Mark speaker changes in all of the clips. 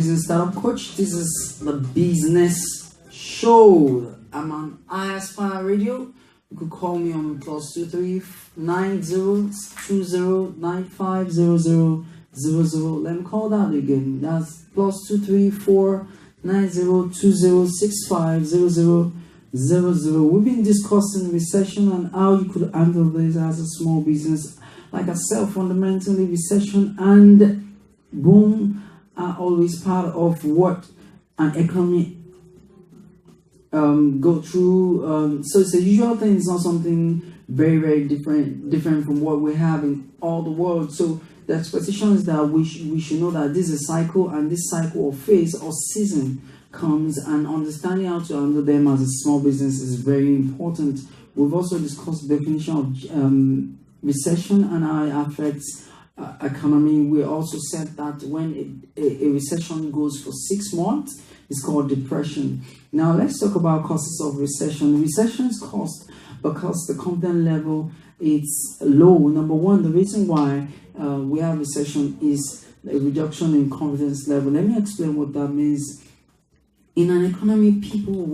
Speaker 1: Business Startup Coach. This is the business show. I'm on iaspireradio. You could call me on +239 020950000. Let me call that again. That's +234 9020650000. We've been discussing recession and how you could handle this as a small business. Like I said, fundamentally, recession and boom are always part of what an economy go through. So it's a usual thing. It's not something very different from what we have in all the world. So the expectation is that we should know that this is a cycle, and this cycle or phase or season comes, and understanding how to handle them as a small business is very important. We've also discussed the definition of recession and how it affects economy. We also said that when a recession goes for 6 months, it's called depression. Now let's talk about causes of recession. Recession is caused because the confidence level is low. Number one, the reason why we have recession is a reduction in confidence level. Let me explain what that means. In an economy, people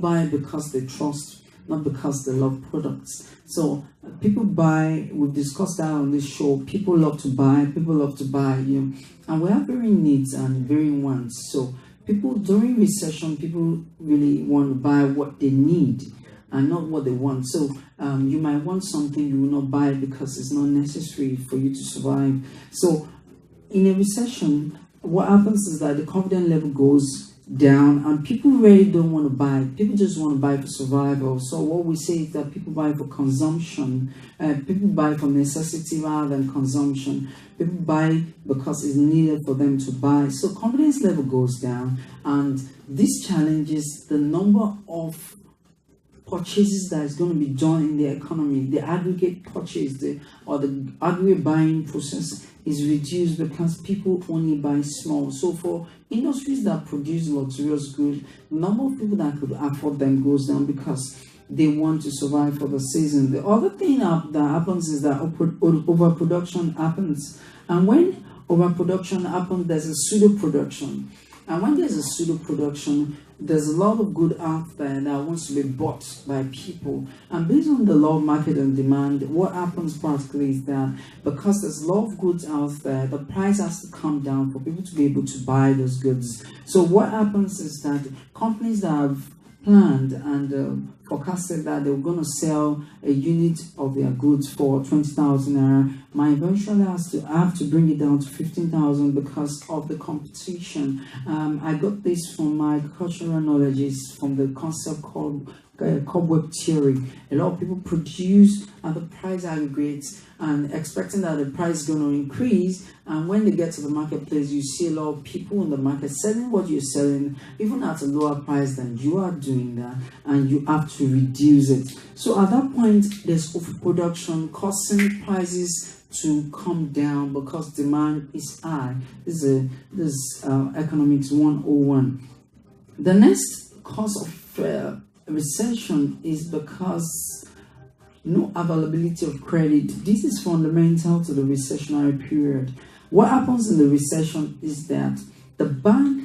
Speaker 1: buy because they trust, not because they love products. So people buy, we've discussed that on this show. People love to buy, and we have varying needs and varying wants. So people during recession, people really want to buy what they need and not what they want. So you might want something, you will not buy because it's not necessary for you to survive. So in a recession, what happens is that the confidence level goes down and people really don't want to buy. People just want to buy for survival. So what we say is that people buy for consumption. People buy for necessity rather than consumption. People buy because it's needed for them to buy. So confidence level goes down, and this challenges the number of purchases that is going to be done in the economy. The aggregate purchase or the aggregate buying process is reduced because people only buy small. So for industries that produce luxurious goods, the number of people that could afford them goes down because they want to survive for the season. The other thing that happens is that overproduction happens. And when overproduction happens, there's a pseudo-production. And when there's a pseudo-production, there's a lot of good out there that wants to be bought by people. And based on the law of market and demand, what happens practically is that because there's a lot of goods out there, the price has to come down for people to be able to buy those goods. So what happens is that companies that have planned and forecasted that they were going to sell a unit of their goods for 20,000 naira might eventually have to bring it down to 15,000 because of the competition. I got this from my cultural knowledge from the concept called cobweb theory. A lot of people produce at the price aggregates and expecting that the price is going to increase, and when they get to the marketplace, you see a lot of people in the market selling what you're selling even at a lower price than you are doing that, and you have to reduce it. So at that point, there's overproduction causing prices to come down because demand is high. This is economics 101. The next cause of recession is because no availability of credit. This is fundamental to the recessionary period. What happens in the recession is that the bank,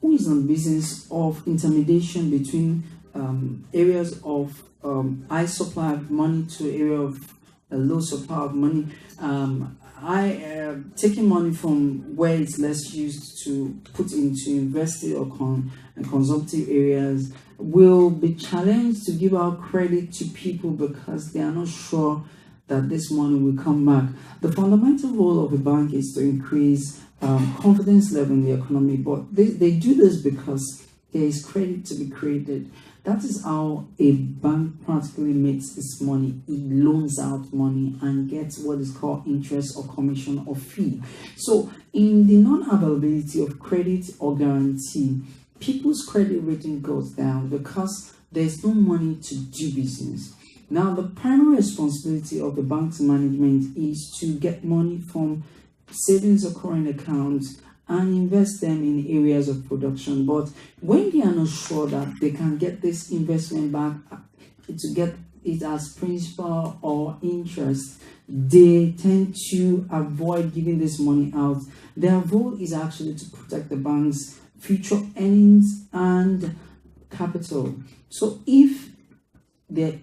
Speaker 1: who is in business of intermediation between areas of high supply of money to area of a low supply of money, taking money from where it's less used to put into investing or consumptive areas, will be challenged to give out credit to people because they are not sure that this money will come back. The fundamental role of a bank is to increase confidence level in the economy, but they do this because there is credit to be created. That is how a bank practically makes its money. It loans out money and gets what is called interest or commission or fee. So in the non-availability of credit or guarantee, people's credit rating goes down because there's no money to do business. Now, the primary responsibility of the bank's management is to get money from savings or current accounts and invest them in areas of production. But when they are not sure that they can get this investment back to get it as principal or interest, they tend to avoid giving this money out. Their role is actually to protect the bank's future earnings and capital. So if the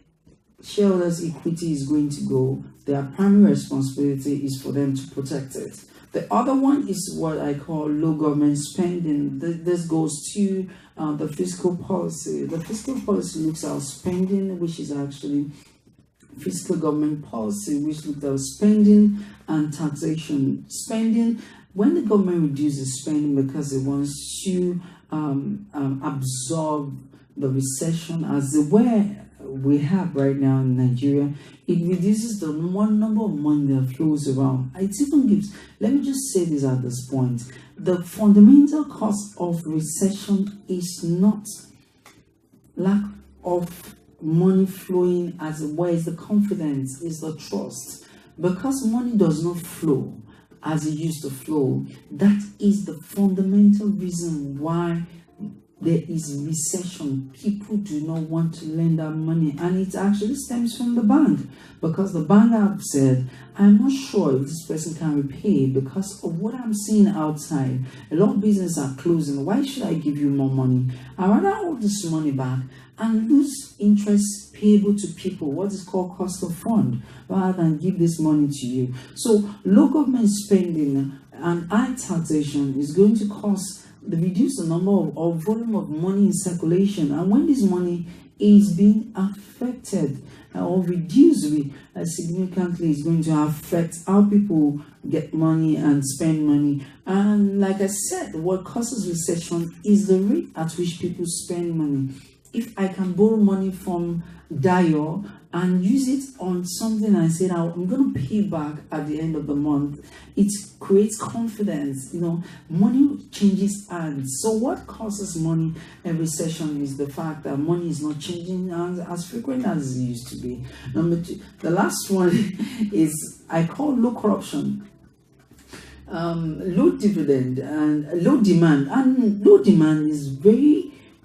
Speaker 1: shareholders' equity is going to go, their primary responsibility is for them to protect it. The other one is what I call low government spending. This goes to the fiscal policy. The fiscal policy looks at spending, which is actually fiscal government policy, which looks at spending and taxation. Spending, when the government reduces spending because it wants to absorb the recession as the way we have right now in Nigeria, it reduces the number of money that flows around. It even gives, let me just say this at this point, the fundamental cause of recession is not lack of money flowing as well as the confidence, is the trust. Because money does not flow as it used to flow, that is the fundamental reason why there is recession. People do not want to lend out money, and it actually stems from the bank, because the bank have said, I'm not sure if this person can repay because of what I'm seeing outside. A lot of businesses are closing. Why should I give you more money? I'd rather hold this money back and lose interest payable to people, what is called cost of fund, rather than give this money to you. So low government spending and high taxation is going to cause reduce the number or volume of money in circulation, and when this money is being affected or reduced significantly, is going to affect how people get money and spend money. And like I said, what causes recession is the rate at which people spend money. If I can borrow money from Dio and use it on something and say, now I'm going to pay back at the end of the month, it creates confidence. Money changes hands. So what causes money and recession is the fact that money is not changing hands as frequent as it used to be. Number two, the last one is I call low corruption. Low dividend and low demand. And low demand is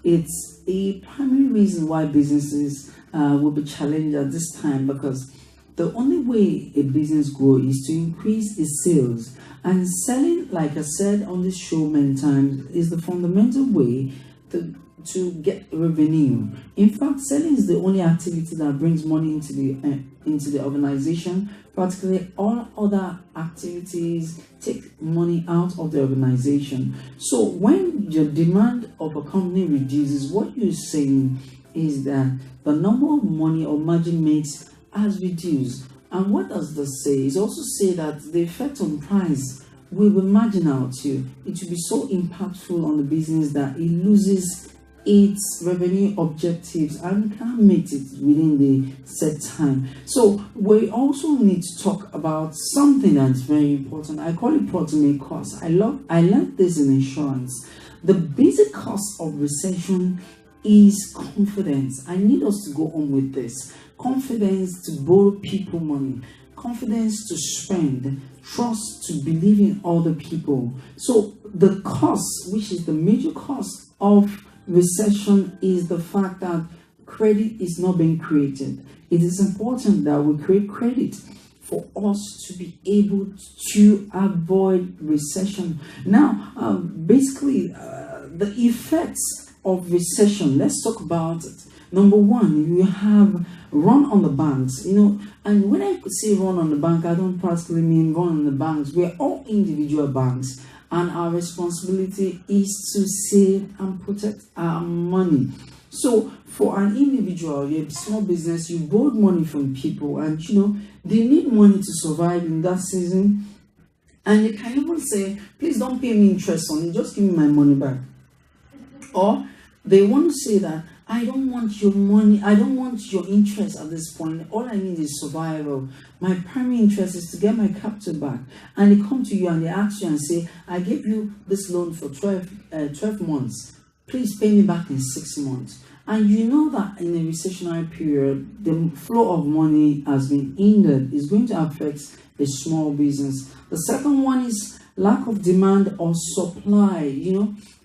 Speaker 1: it's a primary reason why businesses will be challenged at this time, because the only way a business grows is to increase its sales. And selling, like I said on this show many times, is the fundamental way to get revenue. In fact, selling is the only activity that brings money into the organization. Practically all other activities take money out of the organization. So when your demand of a company reduces, what you're saying is that the number of money or margin makes has reduced. And what does this say? It also say that the effect on price will be marginal too. It will be so impactful on the business that it loses its revenue objectives and can't meet it within the set time. So we also need to talk about something that's very important. I call it proximate cost. I learned this in insurance. The basic cost of recession is confidence. I need us to go on with this. Confidence to borrow people money, confidence to spend, trust to believe in other people. So the cost, which is the major cost of recession, is the fact that credit is not being created. It is important that we create credit for us to be able to avoid recession. Now, basically, the effects of recession, let's talk about it. Number one, you have run on the banks, and when I say run on the bank, I don't practically mean run on the banks. We're all individual banks, and our responsibility is to save and protect our money. So for an individual, you're a small business, you borrowed money from people, and they need money to survive in that season, and you can even say, please don't pay me interest on it, just give me my money back. Or they want to say that I don't want your money, I don't want your interest at this point. All I need is survival. My primary interest is to get my capital back. And they come to you and they ask you and say, I gave you this loan for 12 months. Please pay me back in 6 months. And you know that in a recessionary period, the flow of money has been hindered. It's going to affect a small business. The second one is lack of demand or supply.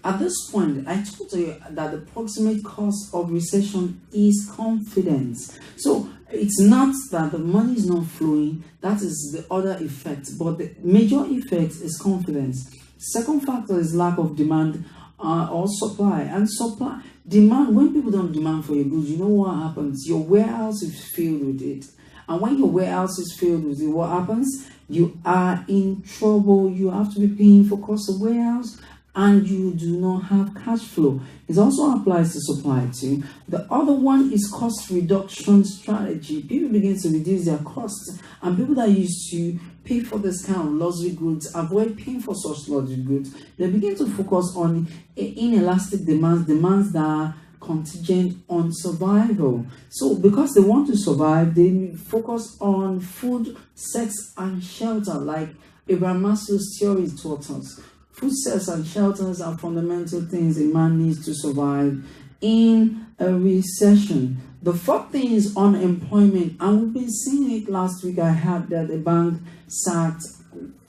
Speaker 1: At this point, I told you that the proximate cause of recession is confidence. So it's not that the money is not flowing, that is the other effect, but the major effect is confidence. Second factor is lack of demand or supply. And supply, demand, when people don't demand for your goods, you know what happens? Your warehouse is filled with it. And when your warehouse is filled with it, what happens? You are in trouble. You have to be paying for cost of warehouse, and you do not have cash flow. It also applies to supply too. The other one is cost reduction strategy. People begin to reduce their costs, and people that used to pay for this kind of luxury goods avoid paying for such luxury goods. They begin to focus on inelastic demands that are contingent on survival. So because they want to survive, they focus on food, sex, and shelter, like Abraham Maslow's theory taught us. Food, sex, and shelters are fundamental things a man needs to survive in a recession. The fourth thing is unemployment, and we've been seeing it. Last week I heard that the bank sacked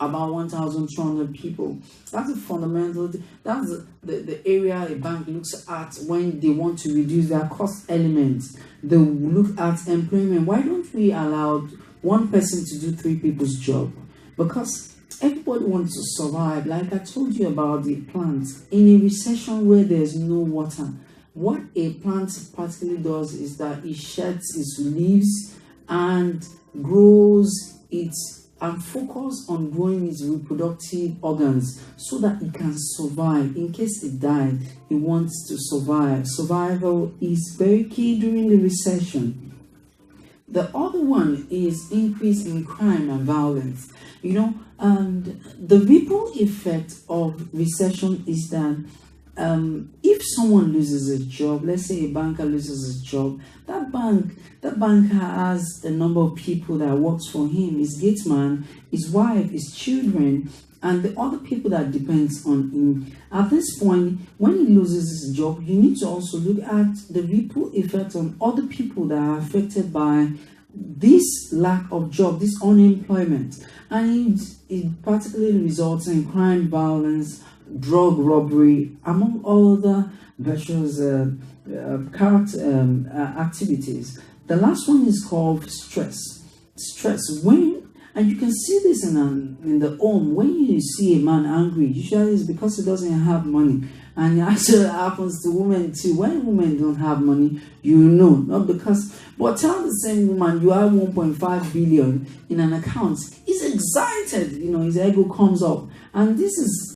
Speaker 1: about 1,200 people. That's a fundamental, that's the area a bank looks at when they want to reduce their cost elements. They look at employment. Why don't we allow one person to do three people's job? Because everybody wants to survive. Like I told you about the plants. In a recession where there's no water, what a plant particularly does is that it sheds its leaves and grows its and focus on growing its reproductive organs so that it can survive. In case it died, it wants to survive. Survival is very key during the recession. The other one is increase in crime and violence. You know, the ripple effect of recession is that if someone loses a job, let's say a banker loses a job, that banker has a number of people that works for him, his gate man, his wife, his children, and the other people that depends on him. At this point, when he loses his job, you need to also look at the ripple effect on other people that are affected by this lack of job, this unemployment, and it particularly results in crime, violence, drug robbery, among other virtuous activities. The last one is called stress. Stress, and you can see this in the home. When you see a man angry, usually it's because he doesn't have money. And it actually happens to women too. When women don't have money, you know, not because, but tell the same woman you have 1.5 billion in an account. He's excited, you know, his ego comes up. And this is